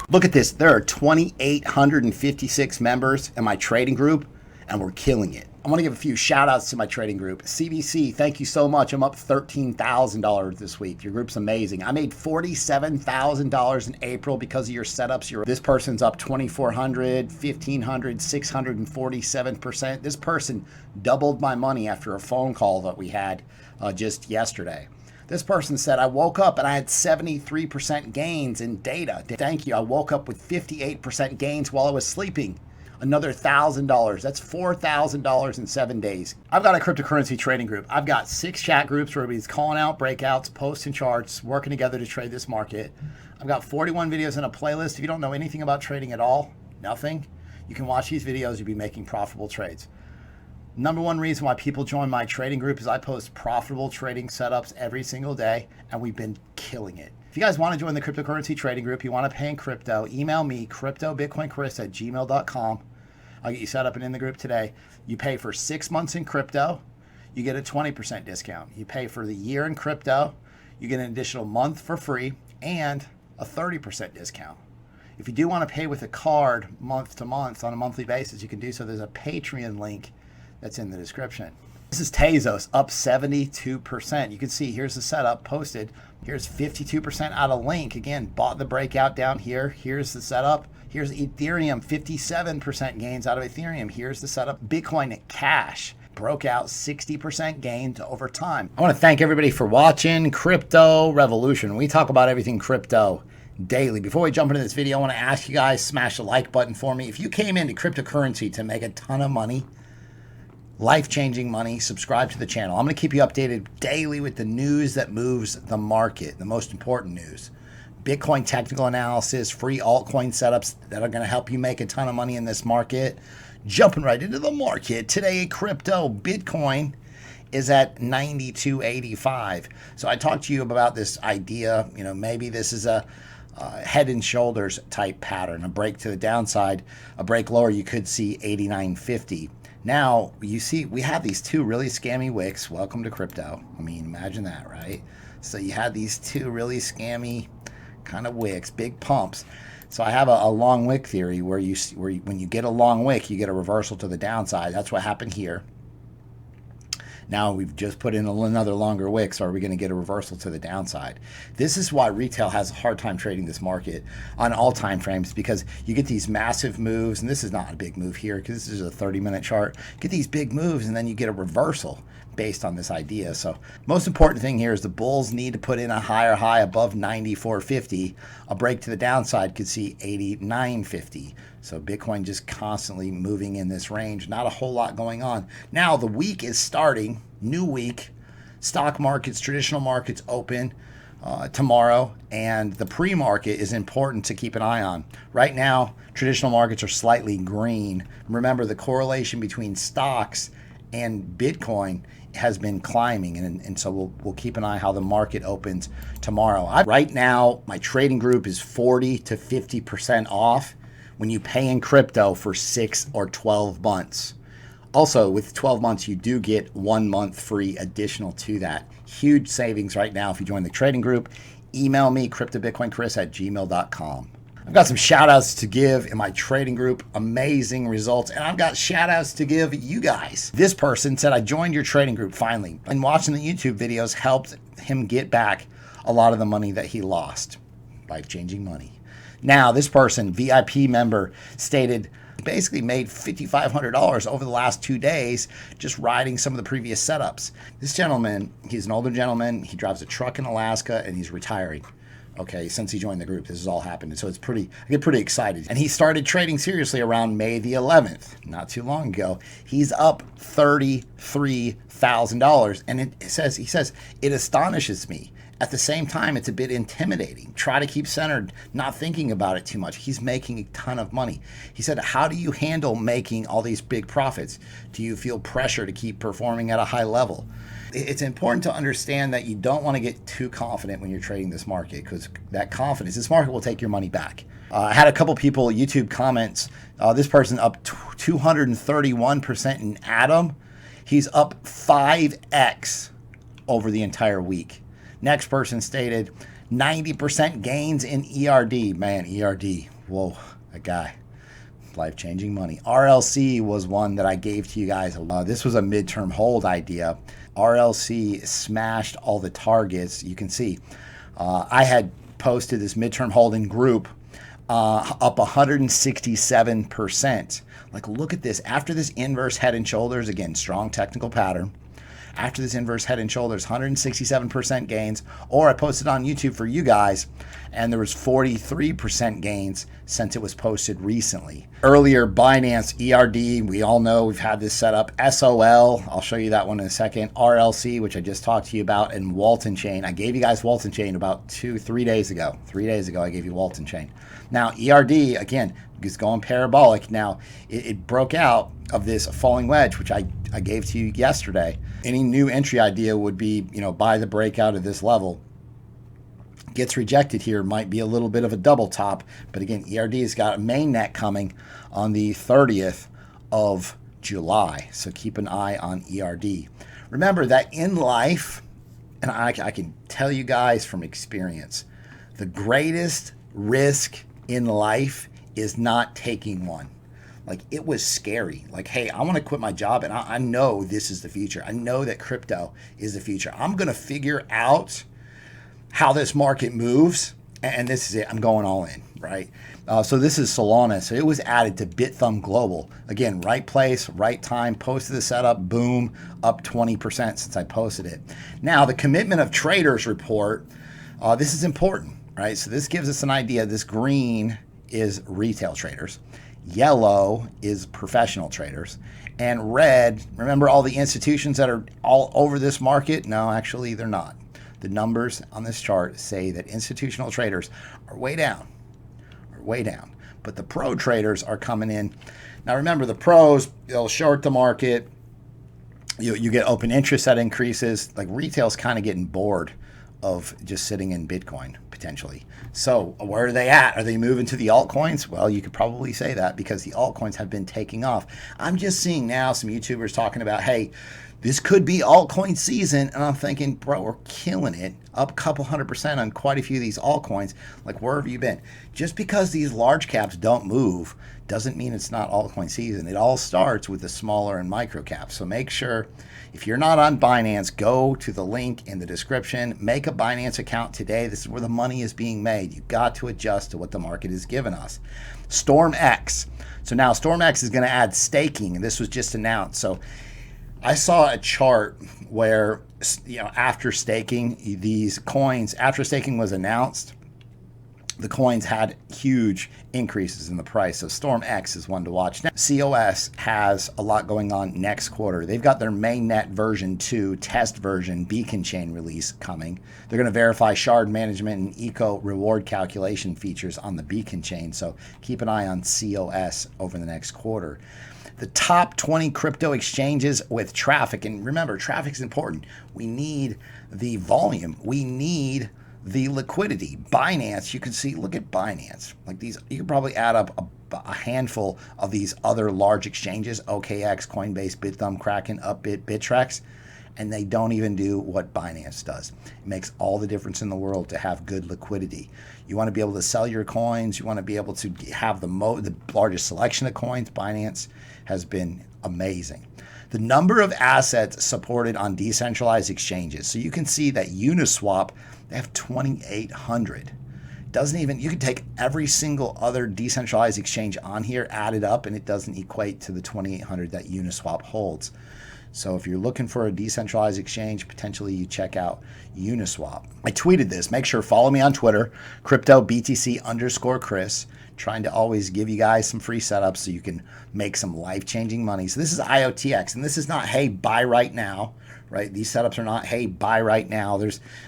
Look at this. There are 2,856 members in my trading group, and we're killing it. I want to give a few shout outs to my trading group. CBC, thank you so much. I'm up $13,000 this week. Your group's amazing. I made $47,000 in April because of your setups. This person's up 2,400, 1,500, 647%. This person doubled my money after a phone call that we had just yesterday. This person said, I woke up and I had 73% gains in data. Thank you. I woke up with 58% gains while I was sleeping. Another $1,000. That's $4,000 in 7 days. I've got a cryptocurrency trading group. I've got 6 chat groups where everybody's calling out breakouts, posting charts, working together to trade this market. I've got 41 videos in a playlist. If you don't know anything about trading at all, nothing, you can watch these videos. You'll be making profitable trades. Number one reason why people join my trading group is I post profitable trading setups every single day, and we've been killing it. If you guys want to join the cryptocurrency trading group, you want to pay in crypto, email me, cryptobitcoinchris@gmail.com. I'll get you set up and in the group today. You pay for 6 months in crypto, you get a 20% discount. You pay for the year in crypto, you get an additional month for free and a 30% discount. If you do want to pay with a card month to month on a monthly basis, you can do so. There's a Patreon link that's in the description. This is Tezos, up 72%. You can see here's the setup posted. Here's 52% out of Link. Again, bought the breakout down here. Here's the setup. Here's Ethereum, 57% gains out of Ethereum. Here's the setup. Bitcoin Cash broke out 60% gains over time. I want to thank everybody for watching Crypto Revolution. We talk about everything crypto daily. Before we jump into this video, I want to ask you guys, smash the like button for me. If you came into cryptocurrency to make a ton of money, life-changing money, subscribe to the channel. I'm going to keep you updated daily with the news that moves the market, the most important news. Bitcoin technical analysis, free altcoin setups that are going to help you make a ton of money in this market. Jumping right into the market. Today, crypto Bitcoin is at 92.85. So I talked to you about this idea, maybe this is a head and shoulders type pattern, a break to the downside, a break lower, you could see 89.50. Now, you see, we have these two really scammy wicks. Welcome to crypto. I mean, imagine that, right? So you had these two really scammy kind of wicks, big pumps. So I have a long wick theory where when you get a long wick, you get a reversal to the downside. That's what happened here. Now we've just put in another longer wick, so are we going to get a reversal to the downside? This is why retail has a hard time trading this market on all time frames, because you get these massive moves, and this is not a big move here because this is a 30-minute chart. Get these big moves, and then you get a reversal based on this idea. So most important thing here is the bulls need to put in a higher high above 94.50. A break to the downside could see 89.50. So Bitcoin just constantly moving in this range. Not a whole lot going on. Now the week is starting. New week. Stock markets, traditional markets open tomorrow. And the pre-market is important to keep an eye on. Right now, traditional markets are slightly green. Remember, the correlation between stocks and Bitcoin has been climbing, and so we'll keep an eye how the market opens tomorrow. Right now, my trading group is 40 to 50% off when you pay in crypto for 6 or 12 months. Also, with 12 months, you do get 1 month free additional to that. Huge savings right now if you join the trading group. Email me, cryptobitcoinchris@gmail.com. I've got some shout outs to give in my trading group. Amazing results. And I've got shout outs to give you guys. This person said, I joined your trading group finally. And watching the YouTube videos helped him get back a lot of the money that he lost. Life-changing money. Now, this person, VIP member, stated he basically made $5,500 over the last 2 days just riding some of the previous setups. This gentleman, he's an older gentleman. He drives a truck in Alaska and he's retiring. Okay, since he joined the group, this has all happened. So I get pretty excited. And he started trading seriously around May the 11th, not too long ago. He's up $33,000. And he says, it astonishes me. At the same time, it's a bit intimidating. Try to keep centered, not thinking about it too much. He's making a ton of money. He said, how do you handle making all these big profits? Do you feel pressure to keep performing at a high level? It's important to understand that you don't want to get too confident when you're trading this market, because that confidence, this market will take your money back. I had a couple people, YouTube comments, this person up 231% in Atom. He's up 5x over the entire week. Next person stated 90% gains in ERD. Man, ERD, Whoa, a guy. Life-changing money. RLC was one that I gave to you guys. This was a midterm hold idea. RLC smashed all the targets. You can see I had posted this midterm holding group up 167%. Like, look at this. After this inverse head and shoulders, again, strong technical pattern. After this inverse head and shoulders, 167% gains. Or I posted on YouTube for you guys, and there was 43% gains since it was posted recently. Earlier, Binance, ERD, we all know we've had this set up. SOL, I'll show you that one in a second. RLC, which I just talked to you about, and Walton Chain. I gave you guys Walton Chain about 3 days ago. 3 days ago, I gave you Walton Chain. Now, ERD, again, is going parabolic. Now, it broke out of this falling wedge, which I gave to you yesterday. Any new entry idea would be, buy the breakout at this level. Gets rejected here, might be a little bit of a double top. But again, ERD has got a mainnet coming on the 30th of July. So keep an eye on ERD. Remember that in life, and I can tell you guys from experience, the greatest risk in life is not taking one. Like, it was scary. Like, hey, I want to quit my job, and I know this is the future. I know that crypto is the future. I'm going to figure out how this market moves, and this is it. I'm going all in, right? So this is Solana. So it was added to BitThumb Global. Again, right place, right time, posted the setup, boom, up 20% since I posted it. Now, the commitment of traders report, this is important, right? So this gives us an idea. This green is retail traders. Yellow is professional traders. And red, remember all the institutions that are all over this market? No, actually, they're not. The numbers on this chart say that institutional traders are way down, But the pro traders are coming in. Now, remember, the pros, they'll short the market. You get open interest that increases. Like, retail's kind of getting bored of just sitting in Bitcoin, potentially. So where are they at? Are they moving to the altcoins? Well, you could probably say that because the altcoins have been taking off. I'm just seeing now some YouTubers talking about, hey, this could be altcoin season. And I'm thinking, bro, we're killing it. Up a couple 100% on quite a few of these altcoins. Like, where have you been? Just because these large caps don't move doesn't mean it's not altcoin season. It all starts with the smaller and micro caps. So make sure, if you're not on Binance, go to the link in the description. Make a Binance account today. This is where the money is being made. You've got to adjust to what the market has given us. StormX. So now StormX is going to add staking. This was just announced. So I saw a chart where, after staking, these coins, after staking was announced, the coins had huge increases in the price. So StormX is one to watch. Now, COS has a lot going on next quarter. They've got their mainnet version 2 test version beacon chain release coming. They're going to verify shard management and eco reward calculation features on the beacon chain. So keep an eye on COS over the next quarter. The top 20 crypto exchanges with traffic. And remember, traffic is important. We need the volume. We need the liquidity. Binance, you can see, look at Binance. Like, these, you could probably add up a handful of these other large exchanges, OKX, Coinbase, BitThumb, Kraken, Upbit, Bittrex, and they don't even do what Binance does. It makes all the difference in the world to have good liquidity. You want to be able to sell your coins. You want to be able to have the largest selection of coins. Binance has been amazing. The number of assets supported on decentralized exchanges. So you can see that Uniswap, they have 2,800. Doesn't even, you can take every single other decentralized exchange on here, add it up, and it doesn't equate to the 2,800 that Uniswap holds. So if you're looking for a decentralized exchange, potentially you check out Uniswap. I tweeted this. Make sure follow me on Twitter, cryptobtc_Chris. Trying to always give you guys some free setups so you can make some life-changing money. So this is IOTX, and this is not, hey, buy right now, right? These setups are not, hey, buy right now.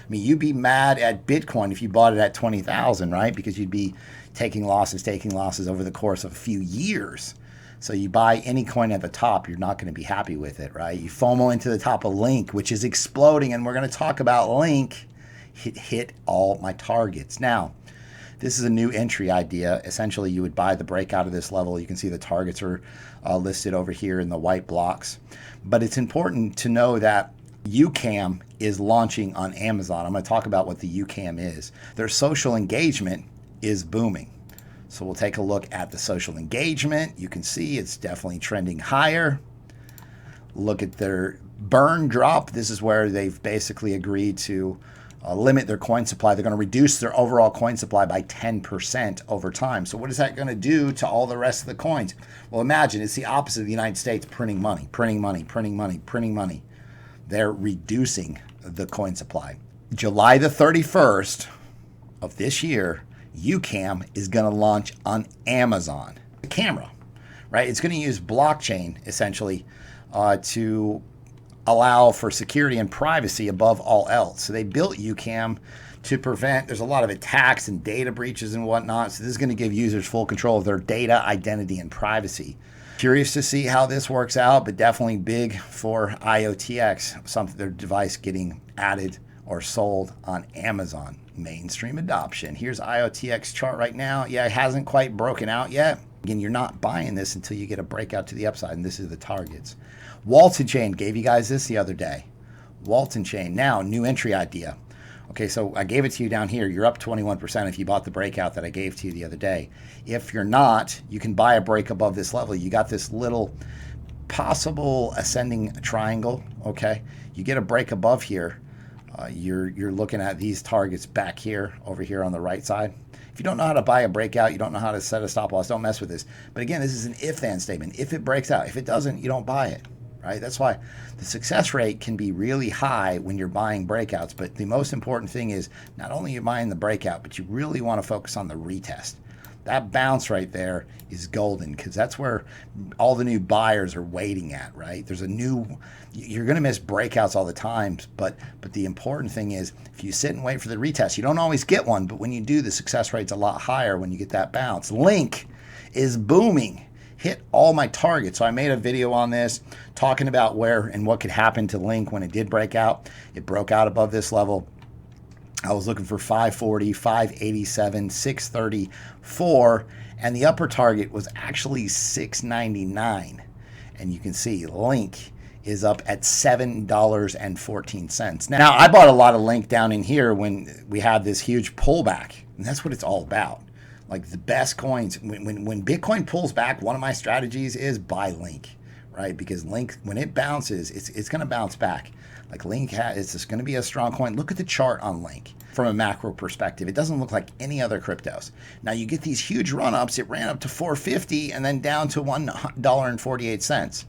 You'd be mad at Bitcoin if you bought it at 20,000, right? Because you'd be taking losses over the course of a few years. So you buy any coin at the top, you're not going to be happy with it, right? You FOMO into the top of Link, which is exploding, and we're going to talk about Link. Hit all my targets. Now, this is a new entry idea. Essentially, you would buy the breakout of this level. You can see the targets are listed over here in the white blocks. But it's important to know that UCAM is launching on Amazon. I'm going to talk about what the UCAM is. Their social engagement is booming. So we'll take a look at the social engagement. You can see it's definitely trending higher. Look at their burn drop. This is where they've basically agreed to limit their coin supply. They're going to reduce their overall coin supply by 10% over time. So what is that going to do to all the rest of the coins? Well, imagine it's the opposite of the United States printing money, printing money, printing money, printing money. They're reducing the coin supply. July the 31st of this year, UCAM is going to launch on Amazon. The camera, right? It's going to use blockchain essentially to allow for security and privacy above all else. So they built UCAM to prevent, there's a lot of attacks and data breaches and whatnot. So this is going to give users full control of their data, identity, and privacy. Curious to see how this works out, but definitely big for IOTX, their device getting added or sold on Amazon. Mainstream adoption. Here's IOTX chart right now. Yeah, it hasn't quite broken out yet. Again, you're not buying this until you get a breakout to the upside, and this is the targets. Walton Chain, gave you guys this the other day. Walton Chain, now new entry idea. Okay, so I gave it to you down here. You're up 21% if you bought the breakout that I gave to you the other day. If you're not, you can buy a break above this level. You got this little possible ascending triangle, okay? You get a break above here. You're looking at these targets back here, over here on the right side. If you don't know how to buy a breakout, you don't know how to set a stop loss, don't mess with this. But again, this is an if-then statement. If it breaks out, if it doesn't, you don't buy it, right? That's why the success rate can be really high when you're buying breakouts. But the most important thing is not only you're buying the breakout, but you really want to focus on the retest. That bounce right there is golden because that's where all the new buyers are waiting at, right? You're going to miss breakouts all the time, but the important thing is if you sit and wait for the retest, you don't always get one, but when you do, the success rate's a lot higher when you get that bounce. Link is booming. Hit all my targets. So I made a video on this talking about where and what could happen to Link when it did break out. It broke out above this level. I was looking for 540, 587, 634, and the upper target was actually 699. And you can see Link is up at $7.14. Now, I bought a lot of Link down in here when we had this huge pullback, and that's what it's all about. Like the best coins, when Bitcoin pulls back, one of my strategies is buy Link, right? Because Link, when it bounces, it's going to bounce back. Like Link it's just going to be a strong coin. Look at the chart on Link from a macro perspective. It doesn't look like any other cryptos. Now you get these huge run-ups. It ran up to $4.50 and then down to $1.48.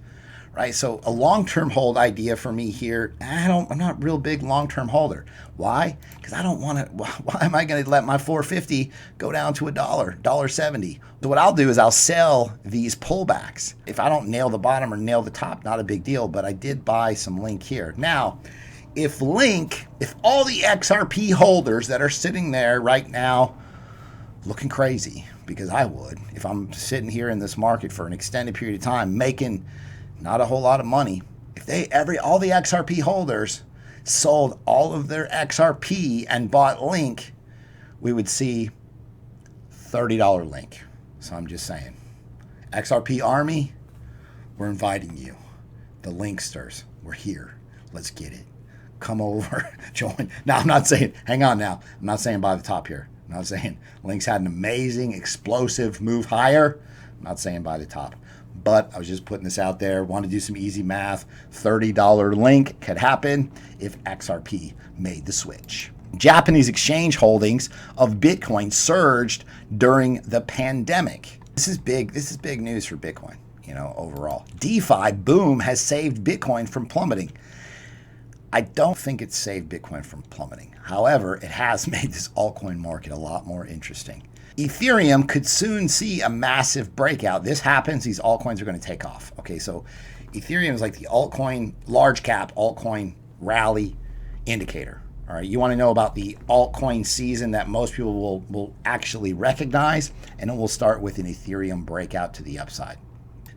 Right? So a long-term hold idea for me here, I'm not a real big long-term holder. Why? Because I don't want to, why am I going to let my $4.50 go down to $1.70? So what I'll do is I'll sell these pullbacks. If I don't nail the bottom or nail the top, not a big deal, but I did buy some Link here. Now, if all the XRP holders that are sitting there right now looking crazy, because I would, if I'm sitting here in this market for an extended period of time, making not a whole lot of money. If all the XRP holders sold all of their XRP and bought Link, we would see $30 Link. So I'm just saying, XRP Army, we're inviting you. The Linksters, we're here. Let's get it. Come over, join. Now, I'm not saying, hang on now. I'm not saying buy the top here. I'm not saying Link's had an amazing, explosive move higher. I'm not saying buy the top. But I was just putting this out there. Want to do some easy math. $30 Link could happen if XRP made the switch. Japanese exchange holdings of Bitcoin surged during the pandemic. This is big. This is big news for Bitcoin, overall. DeFi boom has saved Bitcoin from plummeting. I don't think it's saved Bitcoin from plummeting. However, it has made this altcoin market a lot more interesting. Ethereum could soon see a massive breakout. This happens, these altcoins are going to take off. Okay, so Ethereum is like the altcoin, large cap altcoin rally indicator. All right, you want to know about the altcoin season that most people will actually recognize, and it will start with an Ethereum breakout to the upside.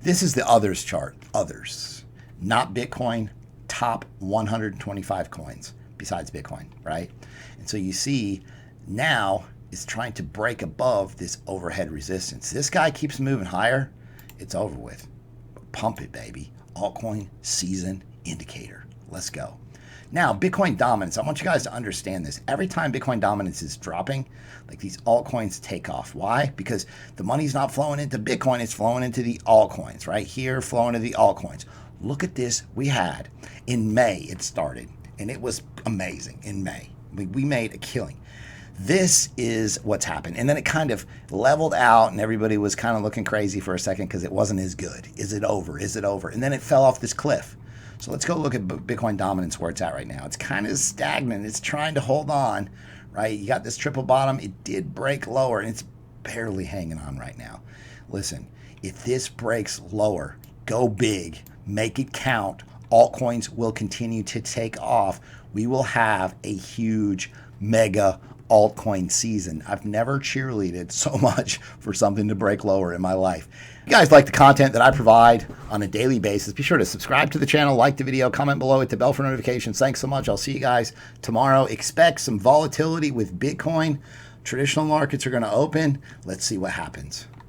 This is the others chart. Others, not Bitcoin, top 125 coins besides Bitcoin, right? And so you see now is trying to break above this overhead resistance. This guy keeps moving higher, it's over with. Pump it, baby. Altcoin season indicator. Let's go. Now, Bitcoin dominance. I want you guys to understand this. Every time Bitcoin dominance is dropping, like these altcoins take off. Why? Because the money's not flowing into Bitcoin, it's flowing into the altcoins, right? Here, flowing to the altcoins. Look at this we had. In May, it started, and it was amazing in May. We made a killing. This is what's happened. And then it kind of leveled out, and everybody was kind of looking crazy for a second because it wasn't as good. Is it over? Is it over? And then it fell off this cliff. So let's go look at Bitcoin dominance, where it's at right now. It's kind of stagnant. It's trying to hold on, right? You got this triple bottom. It did break lower, and it's barely hanging on right now. Listen, if this breaks lower, go big, make it count. Altcoins will continue to take off. We will have a huge, mega altcoin season. I've never cheerleaded so much for something to break lower in my life. If you guys like the content that I provide on a daily basis, be sure to subscribe to the channel, like the video, comment below, hit the bell for notifications. Thanks so much. I'll see you guys tomorrow. Expect some volatility with Bitcoin. Traditional markets are going to open. Let's see what happens.